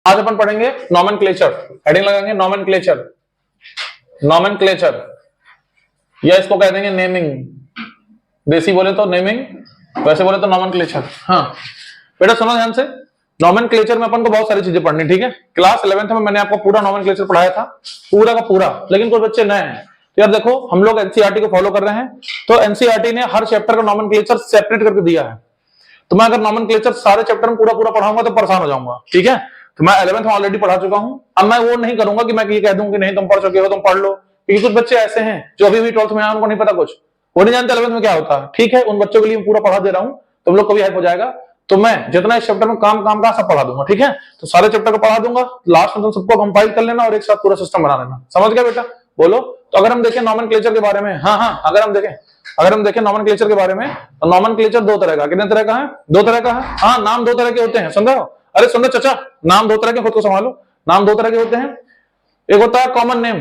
आज अपन पढ़ेंगे nomenclature. Heading लगाएंगे नॉमेनक्लेचर। नॉमेनक्लेचर या इसको कह देंगे नेमिंग। देसी बोले तो नेमिंग, वैसे बोले तो नॉमेनक्लेचर। हाँ बेटा सुनो ध्यान से, नॉमेनक्लेचर में अपन को बहुत सारी चीजें पढ़नी, ठीक है। क्लास 11th में मैंने आपको पूरा नॉमेनक्लेचर पढ़ाया था, पूरा का पूरा, लेकिन कुछ बच्चे नए हैं। तो यार देखो, हम लोग एनसीईआरटी को फॉलो कर रहे हैं, तो एनसीईआरटी ने हर चैप्टर का नॉमेनक्लेचर सेपरेट करके दिया है। तो मैं अगर नॉमेनक्लेचर सारे चैप्टर में पूरा पूरा पढ़ाऊंगा तो परेशान हो जाऊंगा, ठीक है। तो मैं 11th में ऑलरेडी पढ़ा चुका हूं। अब मैं वो नहीं करूंगा कि मैं ये कह दूं कि नहीं तुम पढ़ चुके हो तुम पढ़ लो, क्योंकि कुछ बच्चे ऐसे हैं जो अभी भी 12th में आए, उनको नहीं पता कुछ, वो नहीं जानते 11th में क्या होता है, ठीक है। उन बच्चों के लिए पूरा पढ़ा दे रहा हूं, तुम लोग को भी हेल्प हो जाएगा। तो मैं जितना इस चैप्टर में काम का सब पढ़ा दूंगा, ठीक है। तो सारे चैप्टर को पढ़ा दूंगा, लास्ट में तुम सबको कंपाइल कर लेना और एक साथ पूरा सिस्टम बना लेना। समझ गया बेटा? बोलो। तो अगर हम देखें नॉमेनक्लेचर के बारे में, हाँ अगर हम देखें नॉमेनक्लेचर के बारे में, तो नॉमेनक्लेचर दो तरह का, कितने तरह का है? दो तरह का है। हाँ, नाम दो तरह के होते हैं, समझ रहे हो? अरे सुन रहे चाचा, नाम दो तरह के, खुद को संभालो। नाम दो तरह के होते हैं, एक होता है कॉमन नेम,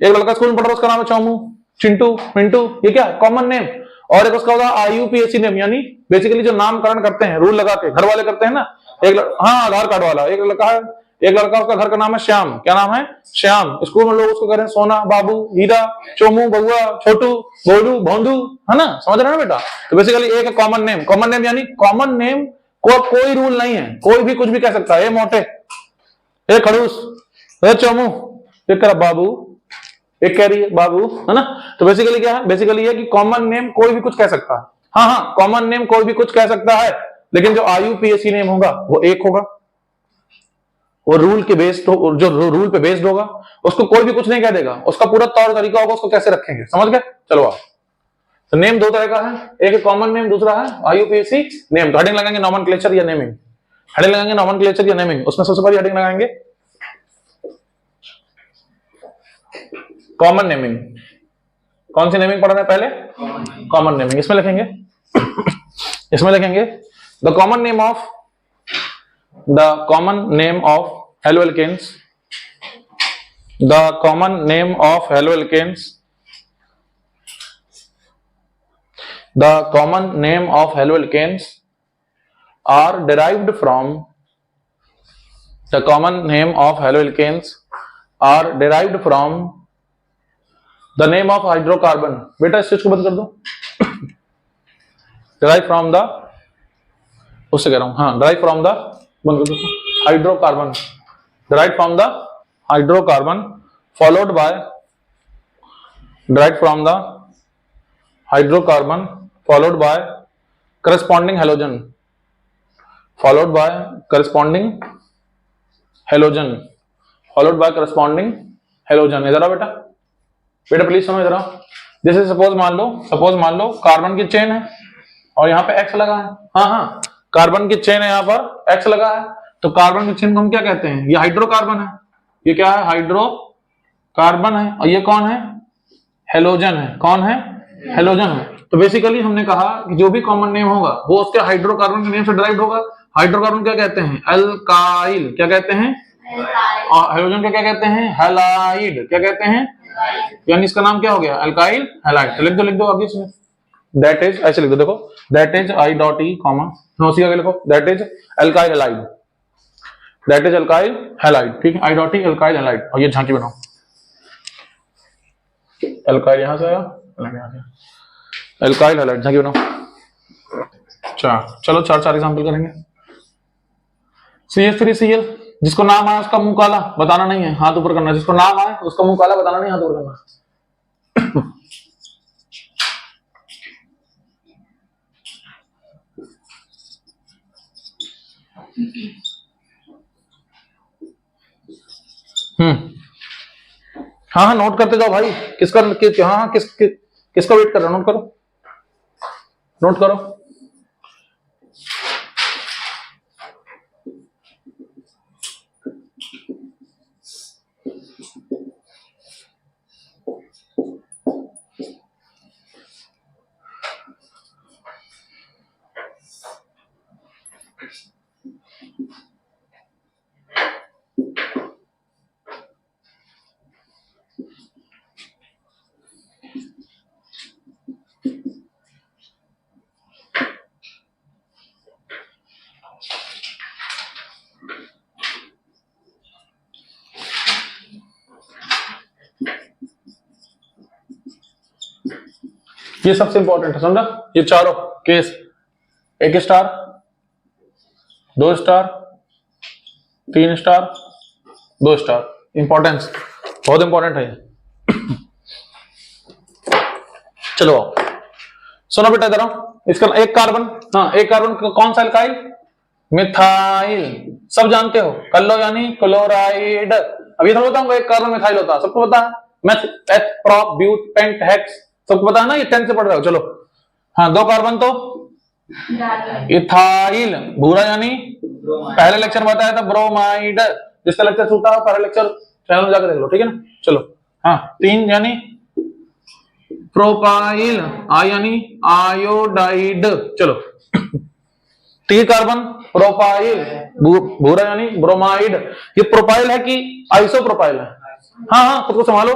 एक लड़का स्कूल में पढ़ रहा है उसका नाम है चौमू, चिंटू, मिंटू, ये क्या है? Common name. और एक उसका होता है आईयूपीएसी नेम, यानी बेसिकली जो नामकरण करते हैं रूल लगा के, घर वाले करते हैं ना। हाँ, आधार कार्ड वाला एक लड़का है, एक लड़का, उसका घर का नाम है श्याम। क्या नाम है? श्याम। स्कूल में लोग उसको कह रहे हैं सोना, बाबू, हीरा, चोमू, बउआ, छोटू, गोलू, भोंदू, है ना? समझ रहे हो ना बेटा? तो बेसिकली एक है कॉमन नेम। कॉमन नेम यानी कॉमन नेम को कोई रूल नहीं है, कोई भी कुछ भी कह सकता है। ए मोटे, ए खड़ूस, ए चोमू, एक कह बाबू, एक कह रही है बाबू, है ना? तो बेसिकली क्या है? बेसिकली ये कि कॉमन नेम कोई भी कुछ कह सकता है। हाँ, कॉमन नेम कोई भी कुछ कह सकता है, लेकिन जो आईयूपीएसी नेम होगा वो एक होगा, वो रूल के बेस्ड हो, जो रूल पे बेस्ड होगा, उसको कोई भी कुछ नहीं कह देगा, उसका पूरा तौर तरीका होगा, उसको कैसे रखेंगे। समझ गए? चलो आप। तो नेम दो तरह का है, एक कॉमन नेम, दूसरा है आईयूपीएसी नेम। तो हेडिंग लगाएंगे नॉमेनक्लेचर या नेमिंग। हेडिंग लगाएंगे नॉमेनक्लेचर या नेमिंग। उसमें सबसे पहले हेडिंग लगाएंगे कॉमन नेमिंग। कौन सी नेमिंग पढ़ रहे हैं पहले? Common naming. इसमें लिखेंगे the common name of haloalkanes, the common name of haloalkanes, the common name of haloalkanes are derived from the common name of haloalkanes are derived from the name of hydrocarbon। बेटा इस चीज को बंद कर दो। derive from the, उससे कह रहा हूं, हाँ, derive from the, बंद कर दो, hydrocarbon. derived from the hydrocarbon followed by derived from the hydrocarbon followed by corresponding halogen, followed by corresponding halogen, followed by corresponding halogen। इधर आओ बेटा, बेटा प्लीज सुनो इधर आओ। जैसे सपोज मान लो कार्बन की चेन है और यहाँ पे एक्स लगा है। हाँ, कार्बन की चेन है, यहाँ पर एक्स लगा है, तो कार्बन की चेन को हम क्या कहते हैं? ये हाइड्रोकार्बन है। ये क्या है? हाइड्रोकार्बन है। और ये कौन है? हेलोजन है। कौन है? हेलोजन है। तो बेसिकली हमने कहा कि जो भी कॉमन नेम होगा वो उसके हाइड्रोकार्बन के नेम से डिराइव्ड होगा। हाइड्रोकार्बन क्या कहते हैं? अल्काइल। क्या कहते हैं? और हेलोजन क्या कहते हैं? हैलाइड। क्या कहते हैं? यानी इसका नाम क्या हो गया? Alkyl halide. लिख दो आगे इसमें, दैट इज, ऐसे लिख दो, देखो, that is I dot E comma, उसी आगे लिखो that is alkyl halide, that is alkyl halide. ठीक है, I dot E alkyl halide. और ये झांकी बनाओ, अल्काइल यहां से आया, यहां से अल्काइल हैलाइड, झांकी बनाओ। चलो चार एग्जांपल करेंगे। CH3Cl, जिसको नाम आया उसका मुंह काला, बताना नहीं है, हाथ ऊपर करना। जिसको नाम आया उसका मुंह काला, बताना नहीं, हाथ ऊपर करना। हाँ, नोट करते जाओ भाई। किसका किसका वेट कर रहे हो? नोट करो। ये सबसे इंपॉर्टेंट है, समझा? ये चारों case, 1 star, 2 star, 3 star, 2 star, importance बहुत इंपॉर्टेंट है ये। चलो सुनो बेटा इधर आओ, इसका एक कार्बन, हाँ एक कार्बन कौन सा एल्काइल? मिथाइल, सब जानते हो। कल्लो यानी क्लोराइड। अभी तो बताऊंगा एक कार्बन मिथाइल होता है, सबको पता है। मेथ, एथ, प्रोप, ब्यूट, पेंट, हेक्स, सबको पता है ना, ये 10th से पढ़ रहे हो। चलो हाँ, 2 कार्बन तो इथाइल। भूरा यानी पहले लेक्चर में बताया था ब्रोमाइड। जिसका लेक्चर छूटा हो पहले लेक्चर चैनल में जाकर देख लो, ठीक है ना। चलो हाँ, 3 यानी प्रोपाइल, आई यानी आयोडाइड। चलो 3 कार्बन प्रोपाइल, भूरा यानी ब्रोमाइड। ये प्रोपाइल है कि आइसो प्रोपाइल है? हाँ हाँ, खुद को संभालो।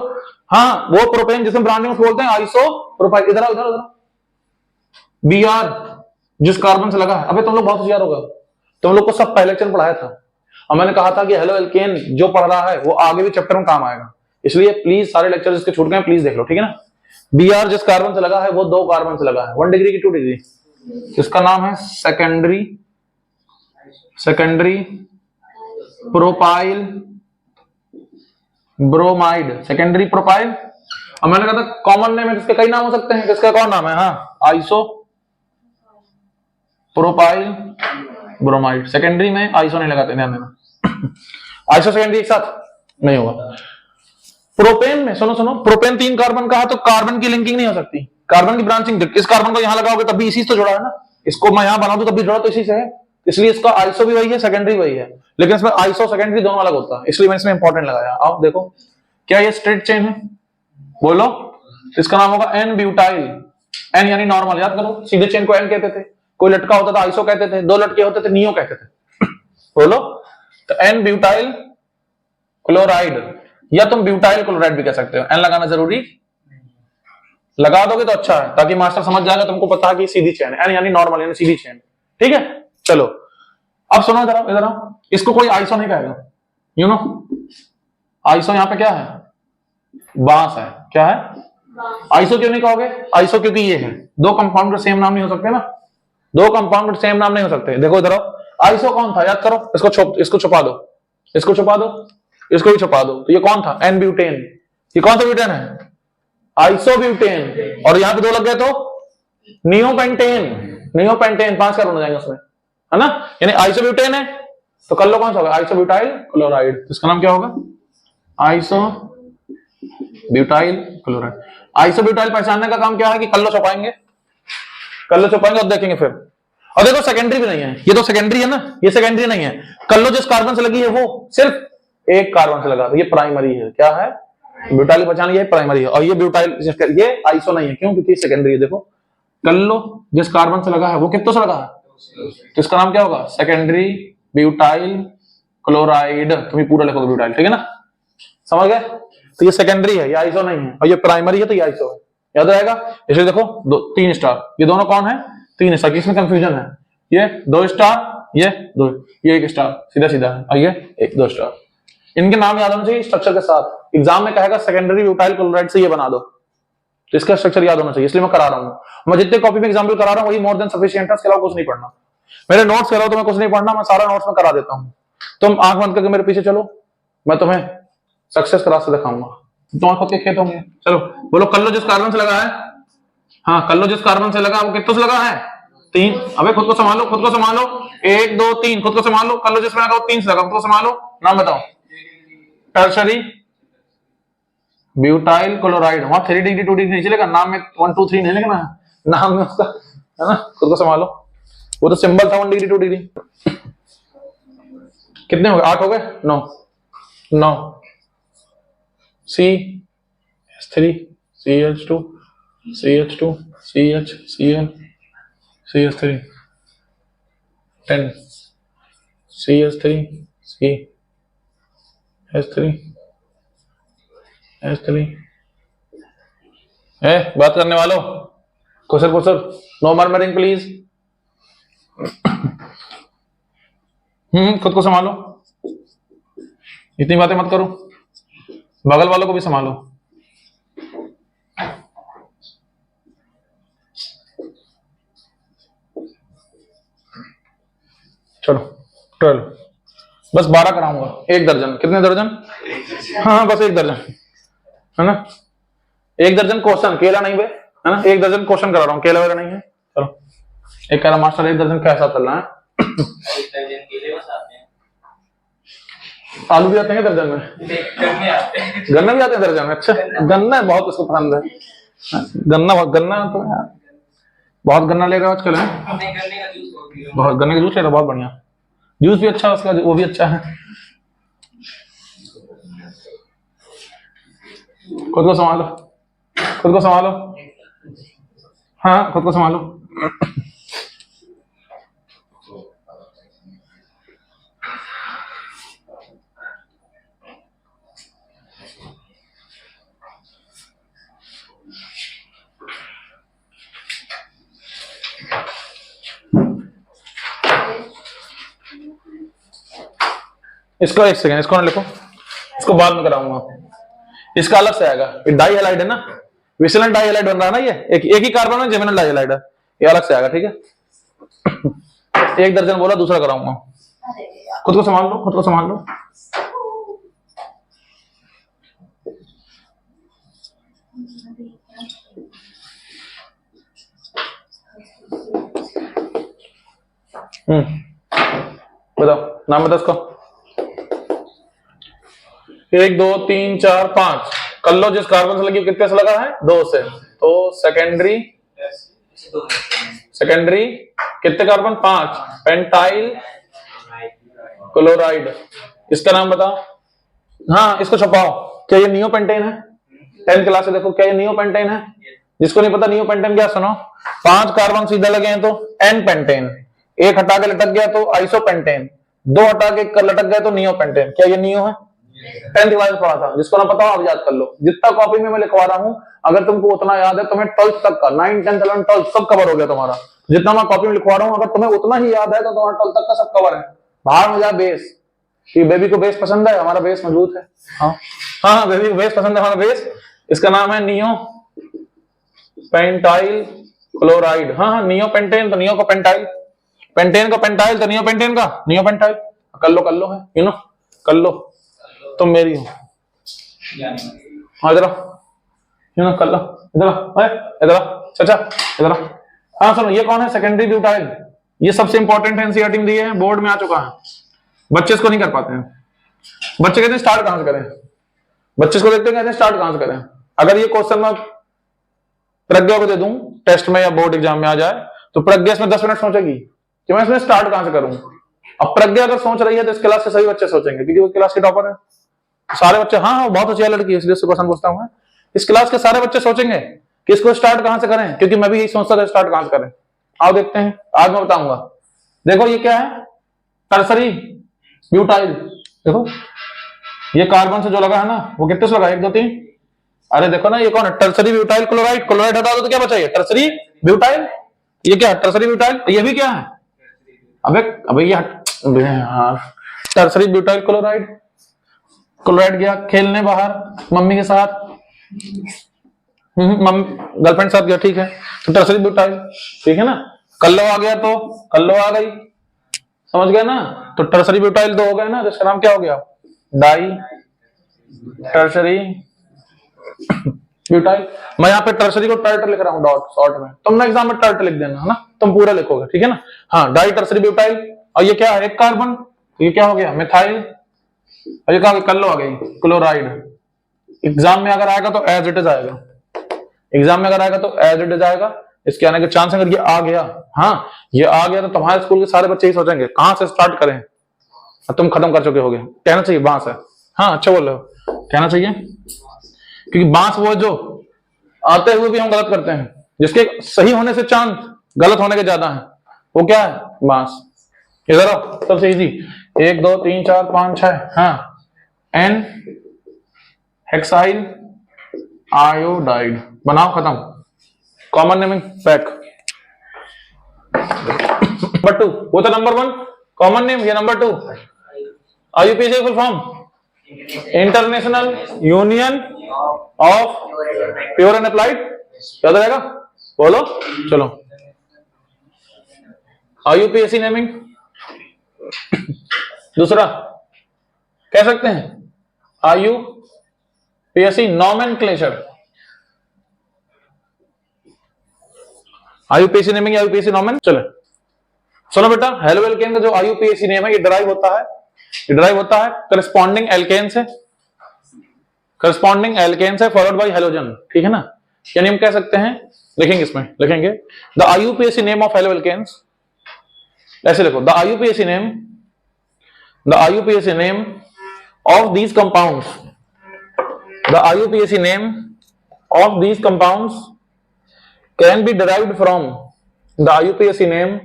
हाँ, वो प्रोपेन जिसमें ब्रांडिंग बोलते हैं आइसो प्रोपाइल। इधर उधर उधर, बीआर जिस कार्बन से लगा है। अबे तुम लोग बहुत होशियार हो गए, तुम लोग को सब पहले लेक्चर पढ़ाया था और मैंने कहा था कि हेलो एल्केन जो पढ़ रहा है वो आगे भी चैप्टर में काम आएगा, इसलिए प्लीज सारे लेक्चर जिसके छूट गए प्लीज देख लो, ठीक है ना। बीआर जिस कार्बन से लगा है वो 2 कार्बन से लगा है, 1 डिग्री की 2 डिग्री। इसका नाम है secondary propyl bromide, secondary propyl. और मैंने कहा था कॉमन नेम है, इसके कई नाम हो सकते हैं, इसका कौन नाम है? हाँ, आइसो प्रोपाइल ब्रोमाइड। सेकेंडरी में आइसो नहीं लगाते, ध्यान देना। आइसो सेकेंडरी एक साथ नहीं होगा। प्रोपेन में सुनो सुनो, प्रोपेन 3 कार्बन का है तो कार्बन की लिंकिंग नहीं हो सकती, कार्बन की ब्रांचिंग। इस कार्बन को यहां लगाओगे तब भी इसी से तो जुड़ा है ना, इसको मैं यहां बना दूं तब भी जुड़ा तो इसी से है, इसलिए इसका आइसो भी वही है, सेकेंडरी वही है, लेकिन इसमें आइसो सेकेंडरी दोनों अलग होता है, इसलिए मैं इसमें इंपॉर्टेंट लगाया। आओ देखो, क्या ये स्ट्रेट चेन है? बोलो। इसका नाम होगा एन ब्यूटाइल। एन यानी नॉर्मल, याद करो, सीधे चेन को एन कहते थे, कोई लटका होता था आइसो कहते थे, 2 लटके होते थे नियो कहते थे। बोलो, तो एन ब्यूटाइल क्लोराइड, या तुम ब्यूटाइल क्लोराइड भी कह सकते हो। एन लगाना जरूरी, लगा दोगे तो अच्छा है, ताकि मास्टर समझ जाएगा, तुमको पता है कि सीधी चेन है। एन यानी नॉर्मल यानी सीधी चेन, ठीक है। चलो अब सुनो इधर आओ, इधर आओ। इसको कोई आइसो नहीं कहेगा, यू नो। आइसो यहां पे क्या है? बांस है। क्या है? आइसो क्यों नहीं कहोगे? आइसो क्योंकि ये है, 2 कंपाउंड सेम नाम नहीं हो सकते ना, 2 कंपाउंड सेम नाम नहीं हो सकते। देखो इधर आओ, आइसो कौन था याद करो, इसको छुपा दो, इसको छुपा दो, इसको भी छुपा दो। तो ये कौन था? N butane. ये कौन सा ब्यूटेन है? आइसोब्यूटेन। और यहां पे 2 लग गए तो नियोपेंटेन। नियोपेंटेन 5 कार्बन हो जाएंगे उसमें, है ना। यानी आइसोब्यूटेन है तो कल लो कौन सा होगा? Isobutyl chloride. इसका नाम क्या होगा? Isobutyl chloride. आइसोब्यूटाइल पहचानने का काम क्या है कि कल लो छुपाएंगे, कल लो छुपाएंगे और देखेंगे फिर। और देखो सेकेंडरी भी नहीं है, ये तो सेकेंडरी है ना, ये सेकेंडरी नहीं है। कल्लो जिस कार्बन से लगी है वो सिर्फ 1 कार्बन से लगा, तो ये प्राइमरी है। क्या है? ब्यूटाइल पहचान, ये प्राइमरी है। और ये ब्यूटाइल, ये आइसो नहीं है, क्यों? क्योंकि सेकेंडरी है। देखो कल्लो जिस कार्बन से लगा है वो कितनों से लगा है, तो इसका नाम क्या होगा? Secondary butyl chloride. तुम्हें पूरा लिखोगे ब्यूटाइल, ठीक है ना, समझ गए। तो ये सेकेंडरी है, ये आइसो नहीं है, और ये प्राइमरी है तो ये आइसो है, याद रहेगा। इसलिए देखो 3 स्टार, ये दोनों कौन है? 3 स्टार। इसमें कंफ्यूजन है, ये 2 स्टार, ये 2, ये 1 स्टार, सीधा सीधा है, और ये 2 स्टार। इनके नाम याद होना चाहिए स्ट्रक्चर के साथ। एग्जाम में कहेगा सेकेंडरी ब्यूटाइल क्लोराइड से ये बना दो, तो इसका स्ट्रक्चर याद होना चाहिए, इसलिए मैं करा रहा हूं। मैं जितने कॉपी में एग्जाम्पल करा रहा हूं वही मोर देन सफिशिएंट है, इसके अलावा कुछ नहीं पढ़ना। मेरे नोट्स के अलावा तुम्हें कुछ नहीं पढ़ना, मैं सारा नोट्स में करा देता हूं। तुम आंख बंद करके मेरे पीछे चलो, मैं तुम्हें सक्सेस का रास्ता दिखाऊंगा, तुम्हारे खुद के खेत होंगे। चलो बोलो, कल्लो जिस कार्बन से लगा है, हाँ कल्लो जिस कार्बन से लगा वो कितनों से लगा है? 3। अबे खुद को संभालो, खुद को संभालो, 1 2 3, खुद को संभालो। कल्लो जिसमें लगा वो 3 से लगा, खुद को संभालो। नाम बताओ। टर्शरी ब्यूटाइल क्लोराइड, वहां 3 डिग्री 2 डिग्री नहीं चलेगा, नाम में 1 2 3 नहीं लिखना है, नाम में उसका, है ना। खुद को संभालो, वो तो सिंबल था 1 डिग्री 2 डिग्री। कितने हो गए? 8 हो गए, 9 C3 CH2 CH2 CH Cl CH3 10 CH3 CH3 H3। बात करने वालों, कुसर नो मर्मरिंग प्लीज। खुद को संभालो, इतनी बातें मत करो, बगल वालों को भी संभालो। चलो 12, बस 12 कराऊंगा, 1 दर्जन। कितने दर्जन? हाँ बस 1 दर्जन, है ना? 1 दर्जन क्वेश्चन, केला नहीं बे, है ना? 1 दर्जन क्वेश्चन करा रहा हूँ, केला वगैरह नहीं है। चलो, एक कह रहा मास्टर 1 दर्जन कैसा चल रहा है? आलू भी आते हैं दर्जन में? गन्ना भी आते हैं दर्जन में? अच्छा, गन्ना बहुत उसको पसंद है। गन्ना तो यार बहुत गन्ना ले रहे हो आजकल, है? बहुत गन्ने का जूस ले रहा, बहुत बढ़िया। जूस भी अच्छा उसका, वो भी अच्छा है। खुद को संभालो, खुद को संभालो, हाँ खुद को संभालो। इसको 1 सेकेंड, इसको ना लिखो, इसको बाद में कराऊंगा। इसका अलग से आएगा, ये डाई हैलाइड है ना, विजिलेंट डाई हैलाइड बन रहा है ना, ये एक ही कार्बन है, जेमिनल डाई हैलाइड है, ये अलग से आएगा, ठीक है? 1 दर्जन बोला, दूसरा कराऊंगा। खुद को संभाल लो, खुद को संभाल लो। बताओ नाम, बता इसको। 1 2 3 4 5 कर लो, जिस कार्बन से लगी कितने से लगा है? 2 से, तो सेकेंडरी कितने कार्बन? 5, pentyl chloride. इसका नाम बताओ। हाँ इसको छपाओ। क्या ये नियोपेंटेन है? 10th क्लास से देखो, क्या ये नियोपेंटेन है? जिसको नहीं पता नियोपेंटेन क्या, सुनो। 5 कार्बन सीधा लगे हैं तो एन पेंटेन, 1 हटा के लटक गया तो आइसोपेंटेन, 2 हटा के लटक गया तो नियोपेंटेन। क्या ये नियो है? 10th क्लास में पढ़ा था। जिसको ना पता हो आप याद कर लो। जितना कॉपी में मैं लिखवा रहा हूं, अगर तुमको उतना याद है, तुम्हें 12th तक का 9, 10, 11, 12 सब कवर हो गया तुम्हारा। जितना मैं कॉपी में लिखवा रहा हूं, अगर तुम्हें उतना ही याद है तो तुम्हारा 12th तक का सब कवर है। बाहर में जा बेस, कि बेबी को बेस पसंद है, हमारा बेस मजबूत है। हाँ हाँ, बेबी को बेस पसंद है, हमारा बेस। इसका नाम है नियो पेंटाइल क्लोराइड। हाँ हाँ, नियो पेंटेन तो नियो को पेंटाइल, पेंटेन को पेंटाइल तो नियो पेंटेन का नियो पेंटाइल। कर लो है, यू नो, कर लो। तुम मेरी हो, हाँ इधर यू नो, कर लो। इधर चाचा इधर। हाँ सुनो, ये कौन है? Secondary butyl. ये सबसे इंपॉर्टेंट है, एनसीईआरटी में दिए हैं, बोर्ड में आ चुका है। बच्चे इसको नहीं कर पाते हैं। बच्चे कहते हैं स्टार्ट कहां से करें, बच्चे इसको देखते हैं कहते हैं स्टार्ट कहां से करें। अगर ये क्वेश्चन मैं प्रज्ञा को दे दूं टेस्ट में या बोर्ड एग्जाम में आ जाए, तो प्रज्ञा इसमें 10 मिनट सोचेगी कि मैं इसमें स्टार्ट कहां से करूं। अब प्रज्ञा अगर सोच रही है तो इस क्लास के सभी बच्चे सोचेंगे, क्योंकि वो क्लास के टॉपर है। सारे बच्चे, हाँ बहुत अच्छी लड़की है, इसलिए क्वेश्चन पूछता हूं मैं। इस क्लास के सारे बच्चे सोचेंगे कि इसको स्टार्ट कहां से करें, क्योंकि मैं भी यही सोचता था स्टार्ट कहां से करें। आओ देखते हैं, आज मैं बताऊंगा। देखो ये क्या है? Tertiary butyl. देखो ये कार्बन से जो लगा है ना, वो कितने से लगा? 1 2 3। अरे देखो ना, ये कौन है? Tertiary butyl chloride. क्लोराइड हटा दो तो क्या बचा? ये टर्सरी ब्यूटाइल। ये क्या है? Tertiary butyl. ये भी क्या है? अबे ये टर्सरी ब्यूटाइल क्लोराइड। क्लोराइड गया खेलने बाहर मम्मी के साथ, गर्लफ्रेंड साथ गया, ठीक है, तो टर्सरी ब्यूटाइल, ठीक है ना। कल्लो आ गया तो कल्लो आ गई, समझ गए ना। तो टर्सरी ब्यूटाइल 2 हो गए ना, तो इसका नाम क्या हो गया? Di tertiary butyl. मैं यहाँ पे टर्सरी को टर्ट लिख रहा हूँ डॉट शॉर्ट में, तुम ना एग्जाम में टर्ट लिख देना, है ना, तुम पूरा लिखोगे, ठीक है ना। हाँ, डाई टर्सरी ब्यूटाइल। और ये क्या है? 1 कार्बन, ये क्या हो गया? मिथाइल। और ये क्या कल्लो आ गई? क्लोराइड। एग्जाम में अगर आएगा तो एज इट इज आएगा, एग्जाम में अगर आएगा तो एज इट इज आएगा। इसके आने के चांस अगर ये आ गया, हाँ ये आ गया, तो तुम्हारे स्कूल के सारे बच्चे ही सोचेंगे कहां से स्टार्ट करें। तुम खत्म कर चुके होगे। कहना चाहिए बांस है। हाँ अच्छा बोल रहे हो, कहना चाहिए, क्योंकि बांस वो जो आते हुए भी हम गलत करते हैं, जिसके सही होने से चांस गलत होने के ज्यादा है, वो क्या है? बांस। इधर आओ, सबसे इजी। 1 2 3 4 5 6। हाँ, एन हेक्साइल आयोडाइड बनाओ, खत्म। Common naming pack. नंबर 2 वो था नंबर 1 कॉमन नेम, ये number 2 IUPAC full form international union of pure and applied. याद रहेगा? बोलो चलो। आईयूपीएसी नेमिंग दूसरा कह सकते हैं IUPAC nomenclature, IUPAC naming, IUPAC nomen. चले सुनो बेटा, हेलो एल्केन का जो IUPAC नेम है ये डिराइव होता है करस्पॉन्डिंग एल्केन से, फॉलोड बाय हेलोजन, ठीक है ना। यानी हम कह सकते हैं, लिखेंगे इसमें, लिखेंगे the IUPAC name of halo alkanes, ऐसे लिखो the IUPAC name of these compounds, the IUPAC name of these compounds can be derived from, the IUPAC नेम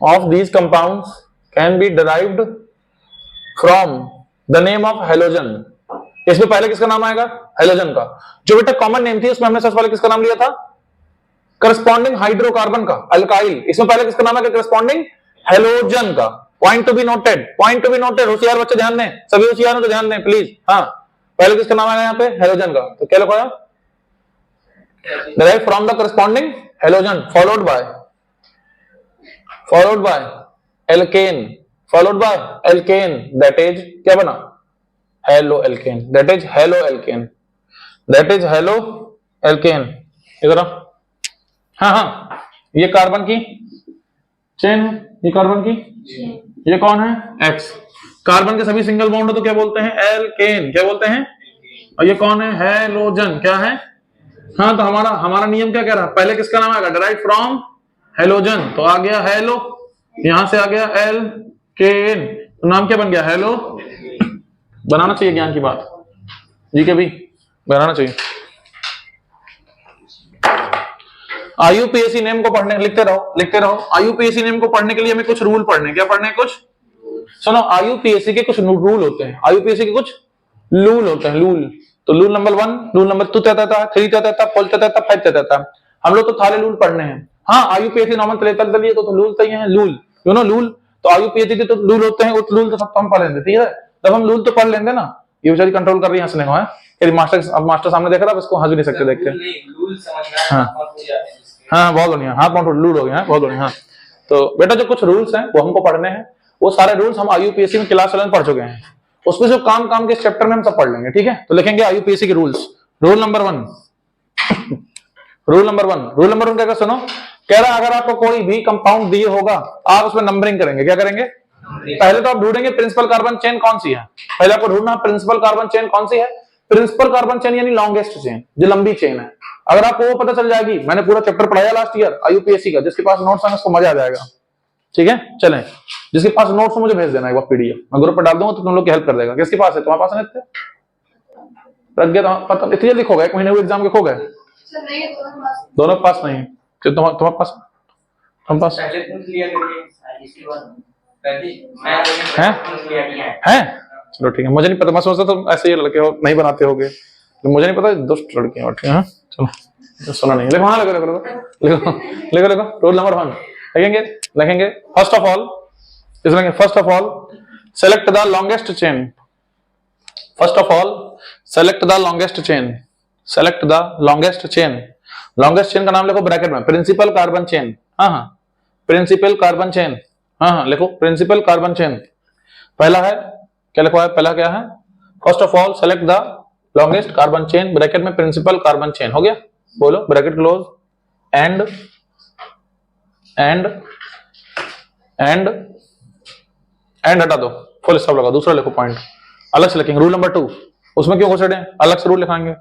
of these compounds can be derived from the name of halogen। इसमें पहले किसका नाम आएगा? Halogen का। जो बेटा कॉमन नेम थी उसमें हमने सबसे पहले किसका नाम लिया था? करस्पॉन्डिंग हाइड्रोकार्बन का, अल्काइल। इसमें पहले किसका नाम है? करस्पॉन्डिंग हेलोजन का। पॉइंट टू बी नोटेड, होशियार बच्चे ध्यान दें, सभी होशियार हो तो ध्यान दें प्लीज। हाँ, पहले किसका नाम आएगा यहाँ पे? हेलोजन का। तो क्या लिखा? derived from the corresponding halogen followed by alkane, that is क्या बना? Halo alkane, that is halo alkane. इधर हाँ, ये कार्बन की चेन है, ये कार्बन की, ये कौन है? X। कार्बन के सभी सिंगल बॉन्ड तो क्या बोलते हैं? एल्केन। क्या बोलते हैं? और ये कौन है? हेलोजन। क्या है? हाँ, तो हमारा नियम क्या कह रहा है? पहले किसका नाम आएगा? डिराइव फ्रॉम हेलोजन, तो आ गया हेलो, यहां से आ गया एल्केन, तो नाम क्या बन गया? हेलो। बनाना चाहिए ज्ञान की बात, जी के भी बनाना चाहिए। IUPAC नेम को पढ़ने, लिखते रहो। IUPAC नेम को पढ़ने के लिए हमें कुछ रूल पढ़ने, क्या पढ़ने? कुछ सुनो, IUPAC के कुछ रूल होते हैं, IUPAC के कुछ लूल होते हैं, लूल। तो रूल नंबर 1, रूल नंबर 2 तय था, 3 तय था, 4 तय था, 5 तय था। हम लोग तो थाले लूल पढ़ने हैं। हाँ, IUPAC नॉमेनक्लेचर के लिए तो लूल तय है, लूल, यू नो लूल। तो IUPAC के तो लूल होते हैं, उस लूल तो सब हम पढ़ लेंगे, ठीक है। जब हम लूल तो पढ़ लेंगे ना, ये बेचारी कंट्रोल कर रही है हंसने को, है यदि मास्टर सामने देख रहा है, इसको हंस भी नहीं सकते देख के। हाँ, बहुत बढ़िया, हाथ पांव लूल हो गया, बहुत बढ़िया। हाँ, तो बेटा जो कुछ रूल्स हैं वो हमको पढ़ने हैं, वो सारे रूल्स हम IUPAC में क्लास 11 पढ़ चुके हैं। उसमें जो काम के चैप्टर में हम सब पढ़ लेंगे, ठीक है। तो लिखेंगे IUPAC के रूल्स। रूल नंबर 1 क्या सुनो, कह रहा अगर आपको कोई भी कंपाउंड दिए होगा, आप उसमें नंबरिंग करेंगे। क्या करेंगे? पहले तो आप ढूंढेंगे प्रिंसिपल कार्बन चेन कौन सी है। पहले आपको ढूंढना प्रिंसिपल कार्बन चेन कौन सी है। प्रिंसिपल कार्बन चेन यानी लॉन्गेस्ट चेन, जो लंबी चेन है। अगर आपको वो पता चल जाएगी, मैंने पूरा चैप्टर पढ़ाया लास्ट ईयर IUPAC का, जिसके पास नोट्स है उसको मजा आ जाएगा, ठीक है। चलें, जिसके पास नोट्स मुझे भेज देना एक बार PDF, मैं ग्रुप पर डाल दूंगा तो तुम लोग की हेल्प कर देगा। किसके पास है? तुम्हारे पास है? रख गया पता, इतनी जल्दी खो गए? 1 महीने हुए एग्जाम के, खो गए? दोनों पास नहीं है? तुम्हारे पास? हम पास है? चलो ठीक है, मुझे नहीं पता, मैं सोचता तो ऐसे ही लड़के नहीं बनाते होगे, मुझे नहीं पता, दुष्ट लड़के हैं। ठीक है, चलो सुना नहीं, लिखो। हाँ, लिखो। रूल नंबर 1 लिखेंगे। First of all select the longest chain. Longest chain का नाम लिखो ब्रैकेट में, प्रिंसिपल कार्बन चेन। हाँ, प्रिंसिपल कार्बन चेन। हाँ, लिखो प्रिंसिपल कार्बन चेन। पहला है क्या लिखवाया? पहला क्या है? First of all select the longest carbon chain, bracket में प्रिंसिपल कार्बन चेन। हो गया? बोलो, ब्रैकेट क्लोज, एंड हटा दो, फुल स्टॉप लगा। दूसरा लिखो पॉइंट, अलग से लिखेंगे। रूल नंबर 2, उसमें क्यों घुसेड़े, अलग से रूल लिखाएंगे।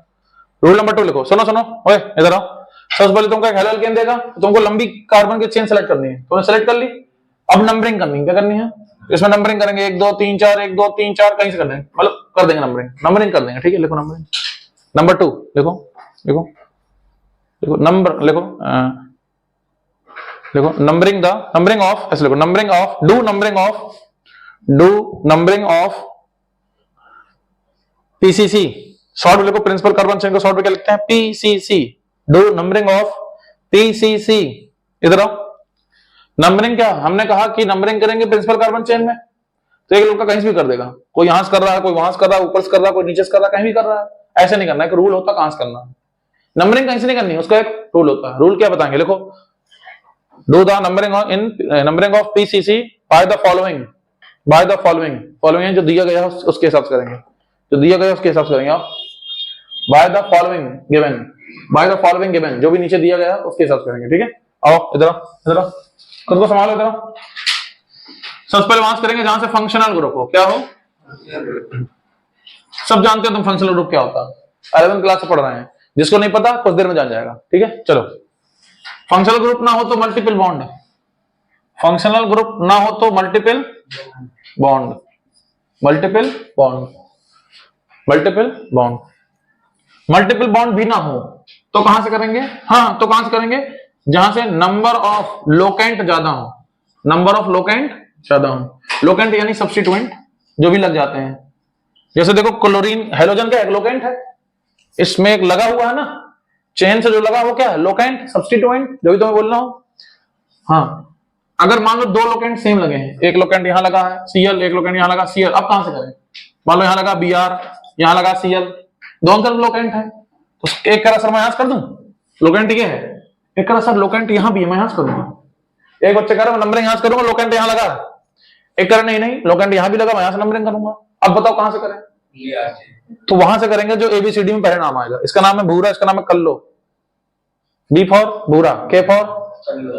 रूल नंबर 2 लिखो। सुनो ओए इधर आओ। सबसे पहले तुमको एक हेलो एल्केन देगा, तुमको लंबी कार्बन की चेन सेलेक्ट करनी है, तुमने सेलेक्ट कर ली। अब नंबरिंग करनी है। क्या करनी है? इसमें नंबरिंग करेंगे 1 2 3 4, 1 2 3 4, कहीं से कर देंगे, मतलब कर देंगे नंबरिंग कर देंगे, ठीक है। लिखो नंबरिंग। नंबर 2 लिखो नंबर लिखो नंबरिंग ऑफ, ऐसे लिखो do numbering of PCC। Short में लिखो, प्रिंसिपल कार्बन चेन को शॉर्ट में क्या लिखते हैं? PCC। Do numbering of PCC। इधर आओ। नंबरिंग क्या, हमने कहा कि नंबरिंग करेंगे प्रिंसिपल कार्बन चेन में, तो एक लड़का कहीं से भी कर देगा, कोई यहां से कर रहा है, कोई वहां से कर रहा है, ऊपर से कर रहा है, कोई नीचे से कर रहा है, कहीं भी कर रहा है। ऐसे नहीं करना है, एक रूल होता है कहां से करना है। नंबरिंग कहीं से नहीं करनी है, उसका एक रूल होता है। रूल क्या बताएंगे? लिखो, do the numbering of PCC by the following. By the following, following है जो दिया गया है उसके हिसाब से करेंगे, जो दिया गया है उसके हिसाब से करेंगे आप। By the following given, by the following given, जो भी नीचे दिया गया है उसके हिसाब से करेंगे, ठीक है। आओ इधर आओ, इधर आओ, खुद को संभालो, इधर आओ। सबसे पहले वहां से करेंगे जहां से फंक्शनल ग्रुप हो, क्या हो, सब जानते हो तुम फंक्शनल ग्रुप क्या होता है, 11th क्लास से पढ़ रहे हैं, जिसको नहीं पता कुछ देर में जान जाएगा, ठीक है। चलो, फंक्शनल ग्रुप ना हो तो मल्टीपल बॉन्ड, फंक्शनल ग्रुप ना हो तो multiple bond, multiple bond, multiple bond, multiple bond भी ना हो तो कहां से करेंगे, हाँ तो कहां से करेंगे, जहां से नंबर ऑफ लोकेंट ज्यादा हो, नंबर ऑफ लोकेंट ज्यादा हो, लोकेंट यानी सब्स्टिट्यूएंट जो भी लग जाते हैं, जैसे देखो क्लोरीन हेलोजन का एक लोकेंट है, इसमें एक लगा हुआ है ना चेन से जो लगा वो क्या है, लोकेंट, सब्स्टिट्यूएंट, जो भी तुम्हें बोलना हो। हाँ, अगर मान लो दो लोकेंट सेम लगे हैं, एक लोकेंट यहां लगा है Cl, एक लोकेंट यहां लगा Cl, अब कहां से करें, मान लो यहां लगा Br, यहां लगा Cl, दोनों तरफ लोकेंट है, तो एक का असर मैं यहां कर दूं, लोकेंट ये है, एक का असर लोकेंट यहां भी है, मैं यहां कर दूंगा, एक बच्चे कह रहा मैं नंबरिंग यहां से करूंगा, लोकेंट यहां लगा, एक कर नहीं लोकेंट यहां भी लगा, मैं यहां से नंबरिंग करूंगा। अब बताओ कहां से करें, तो वहां से करेंगे जो ABCD में पहले नाम आएगा, इसका नाम है भूरा, इसका नाम है Kallo, B for Bhura, K for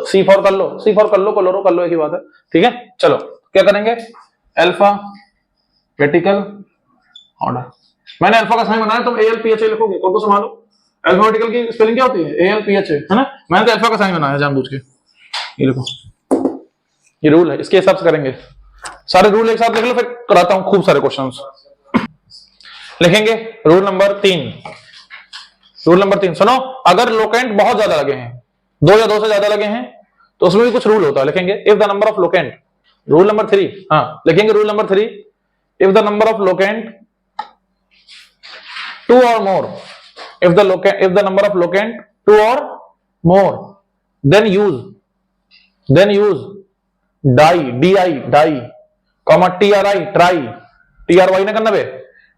C for Kallo, C for Kallo, कलोरो, कल्लो एक ही बात है, ठीक है। चलो क्या करेंगे, अल्फाबेटिकल ऑर्डर, मैंने अल्फा का साइन बनाया, तुम ALPHA लिखोगे, कौन को संभालो, अल्फाबेटिकल की स्पेलिंग क्या होती है, ALPHA, है ना, मैंने तो अल्फा का साइन बनाया जानबूझ के, ये लिखो, ये रूल है, इसके हिसाब से करेंगे, सारे रूल एक साथ लिख लो, फिर कराता हूं खूब सारे क्वेश्चंस। लिखेंगे रूल नंबर 3, रूल नंबर 3 सुनो, अगर लोकेंट बहुत ज्यादा लगे हैं, 2 या 2 से ज्यादा लगे हैं, तो उसमें भी कुछ रूल होता है, लिखेंगे if the number of locant, rule number 3, हाँ लिखेंगे rule number 3, if the number of locant 2 or more, if the number of locant 2 or more, then use die, comma tri, try ने करना बे,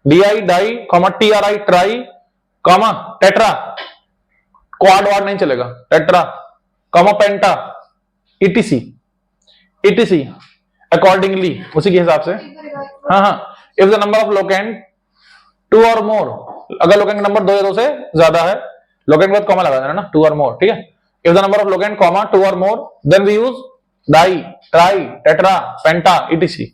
die, comma tri, comma tetra, quad वाड नहीं चलेगा, tetra, comma penta, etc accordingly, उसी के हिसाब से, हाँ, if the number of locant 2 or more, अगर लोकेंट नंबर 2 या 2 से ज्यादा है, लोकेंट के बाद कॉमा लगा देना ना, 2 or more, ठीक है। If the number of locant comma 2 or more, then we use di, tri, tetra, penta, etc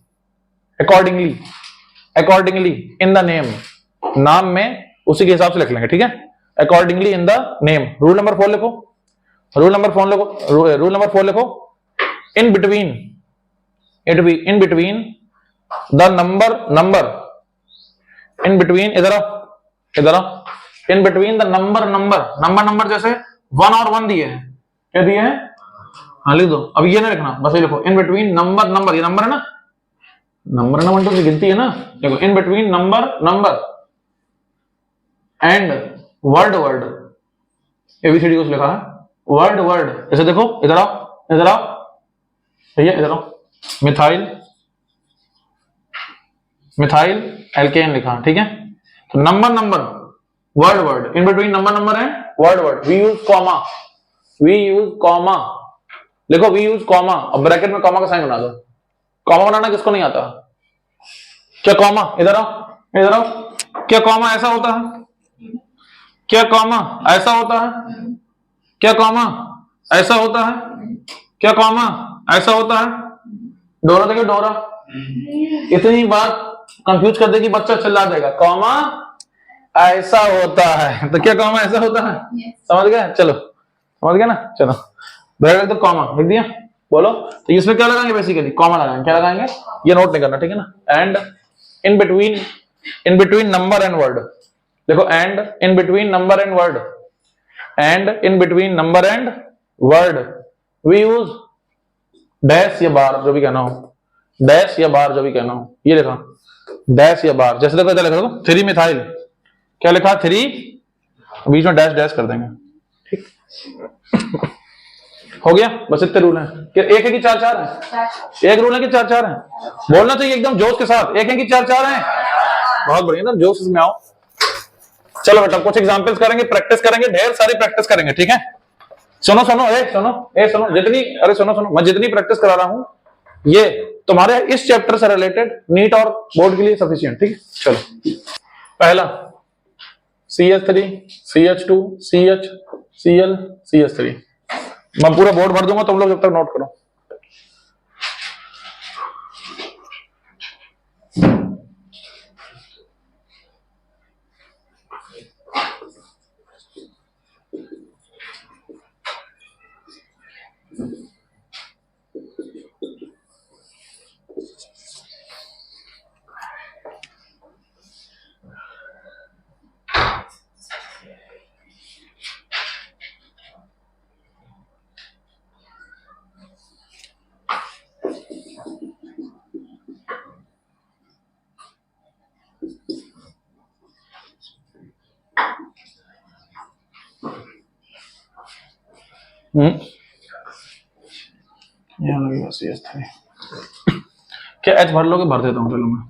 accordingly in the name, नाम में उसी के हिसाब से लिख लेंगे, ठीक है, accordingly in the name. Rule number 4 लिखो, रूल नंबर 4 लिखो, in between the number in between, इधर इन बिटवीन द नंबर जैसे 1 और 1 दिए हैं, क्या दिए हैं, हाँ लिख दो, अब ये ना लिखना, बस ये लिखो, इन बिटवीन नंबर, ये नंबर है ना, नंबर 1 2 की गिनती है ना, देखो इन between number and word ABCD को लिखा है, वर्ड, जैसे देखो इधर आओ भैया, इधर आओ, मिथाइल एल्केन लिखा, ठीक है। तो number word in between number and word, we use comma, लिखो वी यूज कॉमा, अब ब्रैकेट में कॉमा का साइन बना दो, कॉमा बनाना किसको नहीं आता, क्या कॉमा, इधर आओ, क्या कॉमा ऐसा होता है, क्या कॉमा ऐसा होता है, क्या कॉमा ऐसा होता है, क्या कॉमा ऐसा होता है, डोरा देखिए डोरा, इतनी बात कंफ्यूज कर देगी बच्चा, चिल्ला देगा, कॉमा ऐसा होता है, तो क्या कॉमा ऐसा होता है, समझ गए, चलो समझ गए ना, चलो ब्रैकेट तो कॉमा लिख दिया, बोलो, तो इसमें क्या लगाएंगे, बेसिकली कॉमा लगाएंगे, क्या लगाएंगे, ये नोट नहीं करना, ठीक है ना। And in between number and word, देखो and in between number and word, we use dash या बार, जो भी कहना हो, डैश या बार, जो भी कहना हो, ये लिखा डैश या बार, जैसे देखो क्या लिखा, 3 मिथाइल, क्या लिखा 3, बीच में डैश कर देंगे, ठीक हो गया, बस इतने रूल हैं, कि एक है कि 4 हैं, एक रूल है कि 4 हैं, बोलना चाहिए एकदम जोश के साथ, एक है कि 4 हैं, बहुत बढ़िया ना, जोश में आओ। चलो बेटा कुछ एग्जांपल्स करेंगे, प्रैक्टिस करेंगे, ढेर सारी प्रैक्टिस करेंगे, ठीक है। सुनो, जितनी, अरे सुनो, मैं जितनी प्रैक्टिस करा रहा हूं ये तुम्हारे इस चैप्टर से रिलेटेड नीट और बोर्ड के लिए सफिशिएंट। ठीक है, चलो पहला CH3 CH2 CH Cl CH3, मैं पूरा बोर्ड भर दूंगा, तुम लोग जब तक नोट करो। यहाँ लगेगा CH3, क्या H भर लोगे? भर देता हूँ, चलो मैं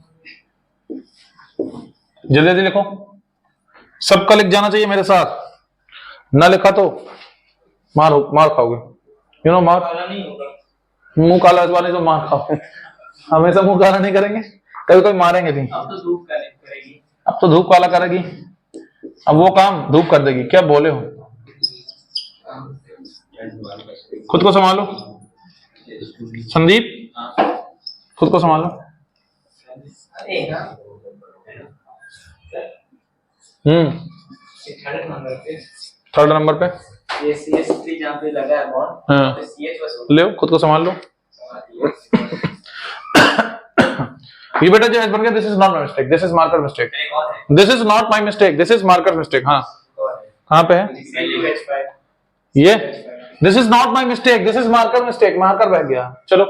जल्दी जल्दी लिखो, सबका लिख जाना चाहिए मेरे साथ, ना लिखा तो मार खाओगे, मार, मुंह काला वाले तो मार खाओगे, हमेशा मुंह काला नहीं करेंगे, कभी कभी मारेंगे नहीं। अब तो धूप काला करेगी, अब वो काम धूप कर देगी। क्या बोले हो, खुद को संभालो संदीप, खुद को संभालो। थर्ड नंबर पे ये CH3 जहाँ पे लगा है बॉन्ड, हाँ, ले खुद को संभाल लो। ये बेटा जो बन गया, this is not my mistake, this is marker mistake, this is not my mistake, this is marker mistake. हाँ कहाँ पे है ये, this is not my mistake, this is marker mistake, marker बह गया। चलो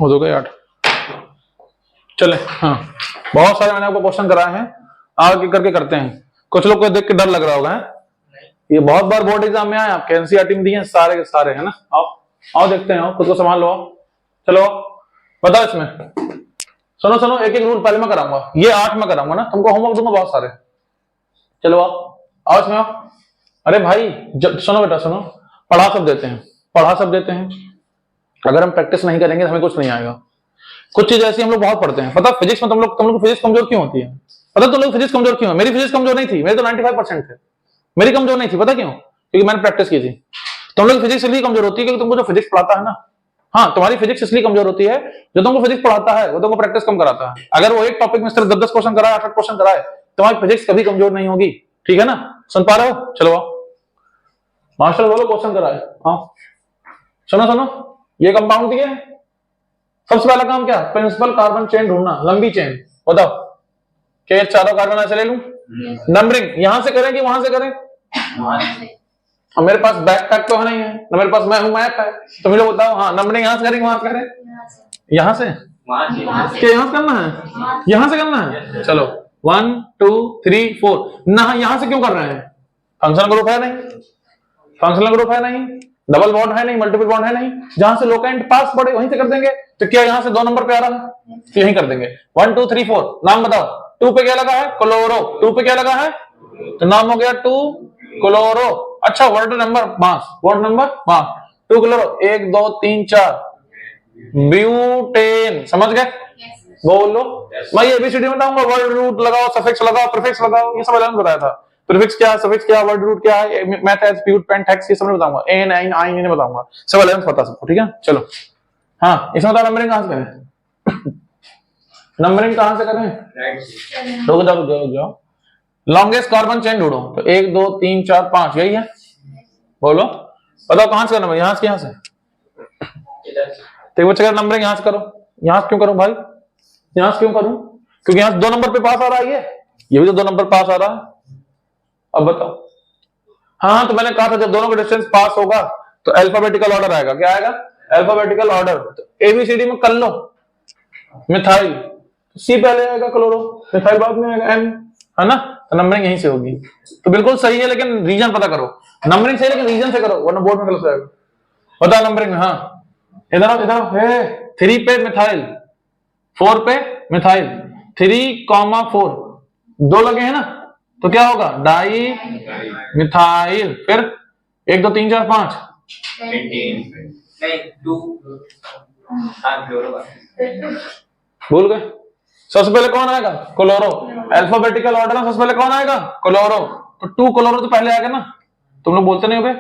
हो गए 8। चले, हाँ बहुत सारे मैंने आपको क्वेश्चन कराए हैं, आगे करके करते हैं। कुछ लोग को देख के डर लग रहा होगा, ये बहुत बार बोर्ड एग्जाम में आए, आपके एनसीईआरटी में दिए हैं सारे के सारे, है ना। आओ देखते हैं, आओ खुद को संभाल लो। चलो बताओ इसमें, सुनो एक एक रूल पहले मैं कराऊंगा, ये 8 में कराऊंगा ना, तुमको होमवर्क दूंगा बहुत सारे। चलो आओ इसमें आओ। अरे भाई सुनो बेटा सुनो, पढ़ा सब देते हैं, अगर हम प्रैक्टिस नहीं करेंगे तो हमें कुछ नहीं आएगा। कुछ चीज ऐसी हम लोग बहुत पढ़ते हैं, पता फिजिक्स में तुम लोग फिजिक्स कमजोर क्यों होती है? पता तुम लोग फिजिक्स कमजोर क्यों है? मेरी फिजिक्स कमजोर नहीं थी, मेरे तो 95% थे, मेरी कमजोर नहीं थी। पता क्यों? क्योंकि मैंने प्रैक्टिस की थी। तुम लोग फिजिक्स इसलिए कमजोर होती है क्योंकि तुमको जो फिजिक्स पढ़ाता है ना, हाँ तुम्हारी फिजिक्स इसलिए कमजोर होती है, जो तुमको फिजिक्स पढ़ाता है वो तुमको प्रैक्टिस कम कराता है। अगर वो एक टॉपिक में सिर्फ 10 क्वेश्चन कराए, 8 क्वेश्चन कराए, तुम्हारी फिजिक्स कभी कमजोर नहीं होगी। ठीक है ना, सुन पा रहे हो? चलो मास्टर बोलो क्वेश्चन कराए। हाँ सुनो, ये कंपाउंड दिए, सबसे पहला काम क्या? प्रिंसिपल कार्बन चेन ढूंढना, लंबी चेन। बताओ क्या चारों कार्बन ऐसे ले लूं? नंबरिंग यहां से करें कि वहां से करें? और मेरे पास बैकपैक तो है नहीं है ना, मेरे पास मैं हूं मैप है, तो मुझे बताओ हाँ नंबरिंग यहां से करेंगे वहां से करें? यहां से क्या यहां से करना है? यहां से करना है। चलो 1 2 3 4 ना, यहां से क्यों कर रहे हैं? फंक्शनल ग्रुप है नहीं, फंक्शनल ग्रुप है नहीं, डबल बॉन्ड है नहीं, मल्टीपल बॉन्ड है नहीं, जहां से लोकेंट पास पड़े वहीं से कर देंगे। तो क्या यहां से 2 नंबर पे आ रहा है, तो यहीं कर देंगे। 1 2 3 4 नाम बताओ। 2 पे क्या लगा है? क्लोरो। 2 पे क्या लगा है? तो नाम हो गया 2 क्लोरो। अच्छा word number mass, word number mass 2 chloro. 1 2 3 4 butane. समझ गए? बोलो मैं ये एबीसीडी बताऊंगा, वर्ड रूट लगाओ, सफिक्स लगाओ, प्रीफिक्स लगाओ, ये सब अलग बताया था। प्रीफिक्स क्या, सफिक्स क्या, वर्ड रूट क्या है, मैथ प्यूट पेंटेक्स, ये सब नहीं बताऊंगा, एन आइन आइन नहीं बताऊंगा, सब अलग पता सबको। ठीक है चलो, हाँ इसमें बताओ नंबरिंग कहां से करें? नंबरिंग कहां से करें? रुक जाओ, लॉन्गेस्ट कार्बन चेन ढूंढो। तो 1 2 3 4 5 यही है, बोलो बताओ कहां से करना? यहां से, यहां से तो बच्चे नंबरिंग यहां से करो। यहां से क्यों करूं भाई? यहां से क्यों करूं? क्योंकि यहां से 2 नंबर पे पास आ रहा है, ये भी तो 2 नंबर पास आ रहा है। अब बताओ, हाँ तो मैंने कहा था जब दोनों का डिस्टेंस पास होगा तो अल्फाबेटिकल ऑर्डर आएगा, क्या आएगा? Alphabetical order. तो एबीसीडी में कर लो मिथाइल, सी पहले आएगा, क्लोरो, मिथाइल बाद में आएगा, एम, है ना? तो नंबरिंग यहीं से होगी। तो बिल्कुल सही है, लेकिन रीजन पता करो। नंबरिंग सही है लेकिन रीजन से करो, वरना बोर्ड में गलत हो जाएगा। बताओ नंबरिंग में। हाँ इधर आओ, इधर आओ। 3 पे मिथाइल, 4 पे मिथाइल, 3,4 दो लगे हैं ना, तो क्या होगा? Di methyl. फिर 1 2 3 4 5 भूल गए? सबसे पहले कौन आएगा? क्लोरो। अल्फाबेटिकल ऑर्डर में सबसे पहले कौन आएगा? क्लोरो। तो 2 क्लोरो तो पहले आएगा ना, तुम लोग बोलते नहीं हो?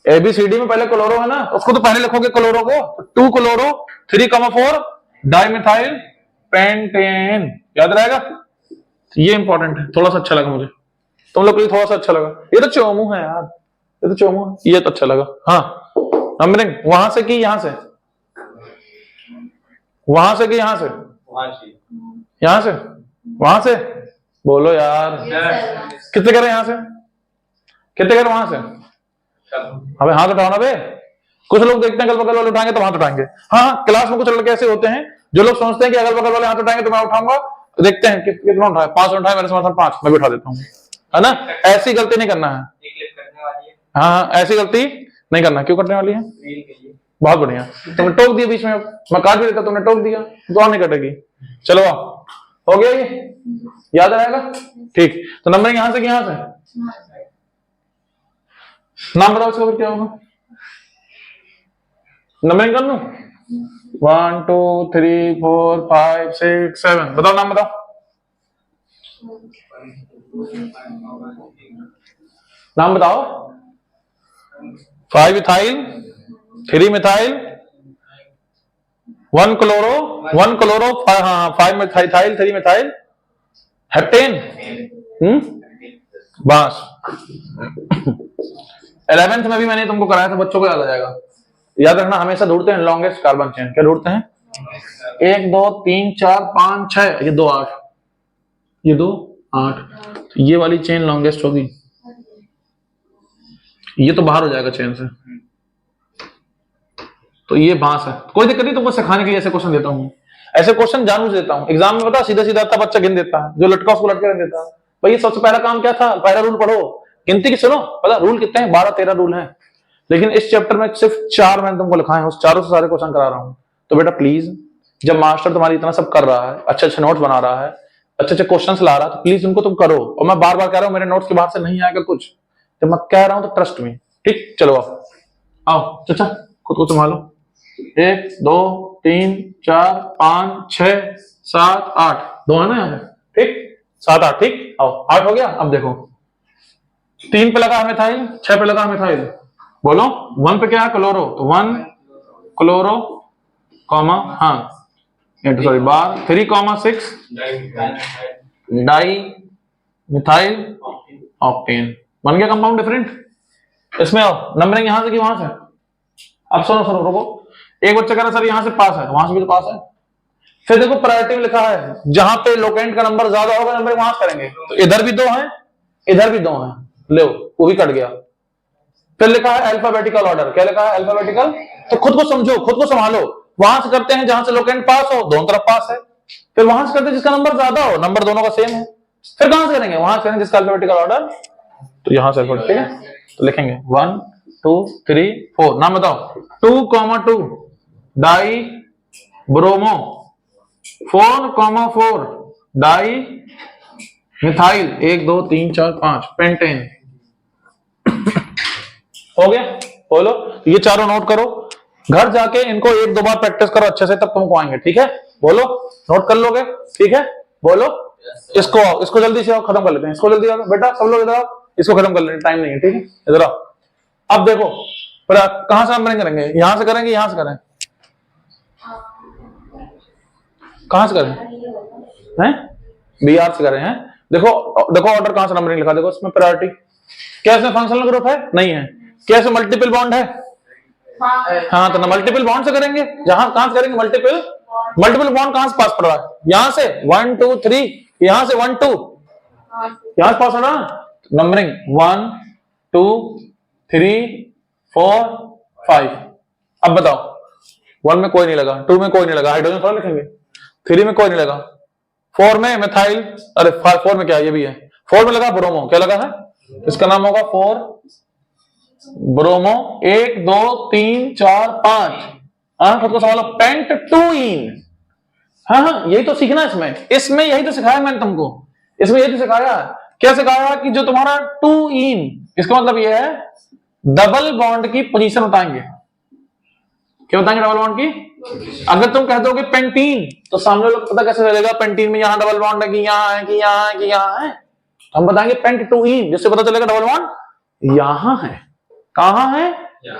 एबीसीडी में पहले क्लोरो है ना, उसको तो पहले लिखोगे क्लोरो को। 2 क्लोरो 3,4 डाइमिथाइल पेंटेन, याद रहेगा? ये इंपॉर्टेंट है, थोड़ा सा अच्छा लगा मुझे, तुम लोग को थोड़ा सा अच्छा लगा। ये तो चोमू है यार, ये तो चोमू है, ये तो अच्छा लगा। हाँ नंबरिंग वहां से की यहां से, वहां से की यहां से, यहां से, वहां से, बोलो यार। कितने करें यहां से, कितने करें वहां से? अबे हाथ उठाओ ना बे। कुछ लोग देखते हैं अगल बगल वाले उठाएंगे तो हाथ उठाएंगे। हाँ क्लास में कुछ लड़के ऐसे होते हैं जो लोग सोचते हैं कि अगल बगल वाले हाथ उठाएंगे तो मैं उठाऊंगा, तो देखते हैं कितना उठाए, 5 उठाए, मेरे समर्थन 5, मैं भी उठा देता हूँ, है ना? ऐसी गलती नहीं करना है। हाँ ऐसी गलती नहीं करना। क्यों करने वाली है? बहुत बढ़िया, तुमने टोक दिया बीच में, मैं काट भी देता, तुमने टोक दिया, तो और नहीं कटेगी। चलो हो गया, ये याद रहेगा? ठीक, तो नंबरिंग यहां से कि यहां से? नाम बताओ इसका, फिर क्या होगा? नंबरिंग कर लूं? 1 2 3 4 5 6 7, बताओ नाम बताओ। नाम बताओ। 5 ethyl, 3 methyl, 1 chloro, 1 chloro, 5 methyl, 3 methyl, heptane, बस। 11th में भी मैंने तुमको कराया था, बच्चों को याद आ जाएगा। याद रखना, हमेशा ढूंढते हैं लॉन्गेस्ट कार्बन चेन। क्या ढूंढते हैं? 1 2 3 4 5 6, ये 2 8, ये 2 8, तो ये वाली चेन लॉन्गेस्ट होगी। ये तो बाहर हो जाएगा चेन से, तो ये बांस है। कोई दिक्कत नहीं, तुमको सिखाने के लिए ऐसे क्वेश्चन देता हूँ। ऐसे क्वेश्चन जानबूझ देता हूँ एग्जाम में, बता सीधा सीधा आता बच्चा गिन देता है, जो लटका उसको लटके रख देता है। भाई सबसे पहला काम क्या था? पहला रूल पढ़ो, गिनती की सुनो। पता रूल कितने हैं? 12-13 रूल हैं, लेकिन इस चैप्टर में सिर्फ 4 मैंने तुमको लिखाए हैं, उस चारों से सारे क्वेश्चन करा रहा हूँ। तो बेटा प्लीज, जब मास्टर तुम्हारी इतना सब कर रहा है, अच्छे अच्छे नोट्स बना रहा है, अच्छे अच्छे क्वेश्चन ला रहा है, तो प्लीज उनको तुम करो। और मैं बार बार कह रहा हूँ, मेरे नोट्स के बाहर से नहीं आएगा कुछ, जब मैं कह रहा हूँ तो ट्रस्ट में। ठीक, चलो आओ चाचा, खुद को संभालो। 1 2 3 4 5 6 7 8, 2 है ना यहाँ पे? ठीक, 7 8, ठीक, आओ 8 हो गया। अब देखो 3 पे लगा है मिथाइल, 6 पे लगा है मिथाइल, बोलो 1 पे क्या है? क्लोरो, तो 1 क्लोरो कॉमा, हाँ सॉरी बार, 3,6 डाई मिथाइल ऑक्टेन, बन गया कंपाउंड डिफरेंट। इसमें आओ, नंबरिंग यहां से कि वहां से? अब सुनो सुनो रुको, एक बच्चा कह रहा सर यहां से पास है, वहां से भी तो पास है। फिर देखो प्रायोरिटी में लिखा है, जहां पे लोकेंट का नंबर ज्यादा होगा नंबर वहां से करेंगे। तो इधर भी 2 है, इधर भी 2 है, लो वो भी कट गया। फिर लिखा है अल्फाबेटिकल ऑर्डर, क्या लिखा है? अल्फाबेटिकल। तो खुद को समझो, खुद को संभालो। वहां से करते हैं जहां से लोकेंट पास हो, दोनों तरफ पास है। फिर वहां से करते हैं जिसका नंबर ज्यादा हो, नंबर दोनों का सेम है। फिर कहां से करेंगे? वहां से करेंगे जिसका अल्फाबेटिकल ऑर्डर, तो यहां से ठीक है, तो लिखेंगे 1 2 3 4। नाम बताओ। 2,2 die bromo, 4,4 di methyl, 1 2 3 4 5 pentane. हो गया, बोलो। ये चारों नोट करो, घर जाके इनको 1-2 बार प्रैक्टिस करो अच्छे से, तब तुमको आएंगे। ठीक है, बोलो, नोट कर लोगे? ठीक है, बोलो। इसको जल्दी से खत्म कर लेते हैं, इसको जल्दी आओ बेटा, सब लोग इधर आओ, इसको खत्म कर लेते हैं, टाइम नहीं है। ठीक है, इधर आओ। अब देखो कहां से नंबरिंग करेंगे? यहां से करेंगे, यहां से करें, कहां से करें? हैं BR से करें हैं? देखो देखो ऑर्डर कहां से नंबरिंग लिखा, देखो इसमें प्रायोरिटी। क्या इसमें फंक्शनल ग्रुप है? नहीं है। क्या इसमें मल्टीपल बॉन्ड है? हाँ, तो मल्टीपल बॉन्ड से करेंगे। जहां कहां से करेंगे? मल्टीपल बॉन्ड कहां से पास पड़ रहा है? यहां से 1 2 3, यहां से 1 2, यहां से पास हो रहा है नंबरिंग 1 2 3 4 5। अब बताओ 1 में कोई नहीं लगा, 2 में कोई नहीं लगा, हाइड्रोजन थोड़ा लिखेंगे, 3 में कोई नहीं लगा, 4 में मिथाइल, अरे 4 में क्या ये भी है, 4 में लगा ब्रोमो, क्या लगा है, इसका नाम होगा 4 ब्रोमो। 1 2 3 4 5, हाँ खुद को संभालो, पेंटटूइन। हाँ हाँ यही तो सीखना है इसमें यही तो सिखाया मैंने तुमको, इसमें यही तो सिखाया। क्या सिखाया कि जो तुम्हारा 2 इन, इसका मतलब ये है डबल बॉन्ड की पोजीशन बताएंगे। क्या बताएंगे डबल बॉन्ड की? अगर तुम कह दोगे पेंटीन तो सामने लोग पता कैसे चलेगा पेंटीन में यहां डबल बॉन्ड है कि यहां है कि यहां है कि यहां है। तो हम बताएंगे पेंटटूइन, जिससे पता चलेगा डबल बॉन्ड यहां है। कहां है?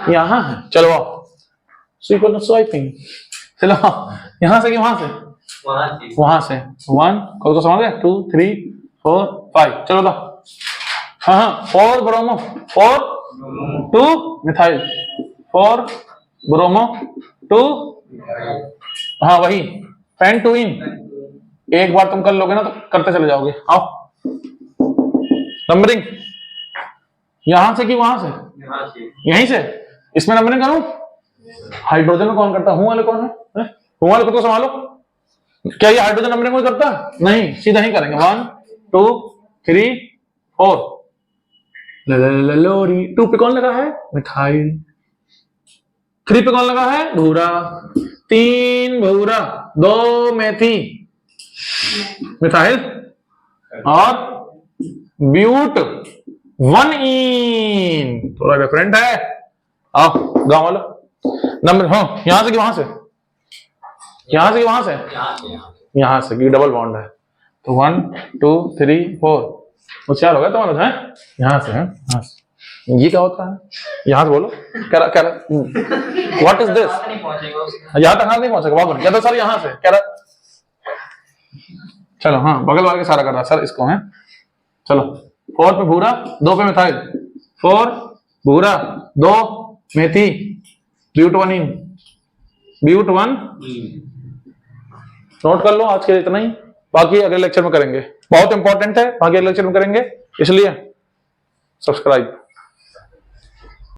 यहां है। चलो आओ स्वाइपिंग, चलो यहां से कि वहां से? वहां से 1 को समझ गए, 2 3 4 5। चलो बताओ। हाँ हाँ 4 ब्रोमो, 4 2 मिथाइल, 4 ब्रोमो 2, हाँ वही पेंटूइन। एक बार तुम कर लोगे ना तो करते चले जाओगे। आओ नंबरिंग, यहां से कि वहां से? यहीं से। इसमें नंबरिंग करूं? हाइड्रोजन में कौन करता? हूं वाले कौन है? हूं वाले खुद को संभालो। क्या ये हाइड्रोजन नंबरिंग कोई करता? नहीं, सीधा ही करेंगे। 1 2 3 4। लोरी 2 पे कौन लगा है? मिथाइल। 3 पे कौन लगा है? भूरा। 3 भूरा, 2 मेथी, मिथाइल और ब्यूट 1 इन। थोड़ा डिफरेंट है। आओ गांव वालों नंबर, हाँ यहां से कि वहां से? यहां से कि वहां से? यहां से कि डबल बॉन्ड है। तो 1 2 3 4 होशियार हो गया तुम्हारा है। यहां से है, यहां से। ये क्या होता है? यहां से बोलो क्या व्हाट इज दिस? यहां तक हाथ नहीं पहुंचेगा बाबर, क्या तो सर यहां से कह रहा। चलो हाँ बगल वाले के सारा कर रहा सर इसको है। चलो 4 पे भूरा, 2 पे मिथाइल, 4 भूरा 2 मेथी, ब्यूट 1 इन, ब्यूट 1। नोट कर लो आज के इतना ही, बाकी अगले लेक्चर में करेंगे। बहुत इंपॉर्टेंट है, बाकी अगले लेक्चर में करेंगे, इसलिए सब्सक्राइब।